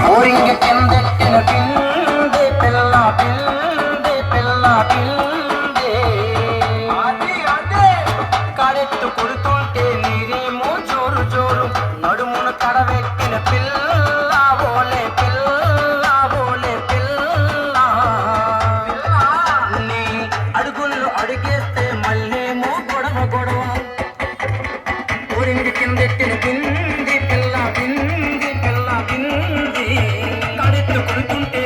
ఊరింగి కిందెట్టిన పిండి పిల్ల పిండి పిల్ల పిండి కాడెత్తు కొడుతుంటే నీరేమో జోరు జోరు నడుమును కడవెట్టిన పిల్ల ఓలే పిల్ల ఓలే పిల్ల నీ అడుగులు అడిగేస్తే మళ్ళేమో గొడవ గొడవ ఊరింగి కిందెట్టిన పిండి పిల్ల పిండి పిల్ల పిండి కాడెత్తు కొడుతుంటే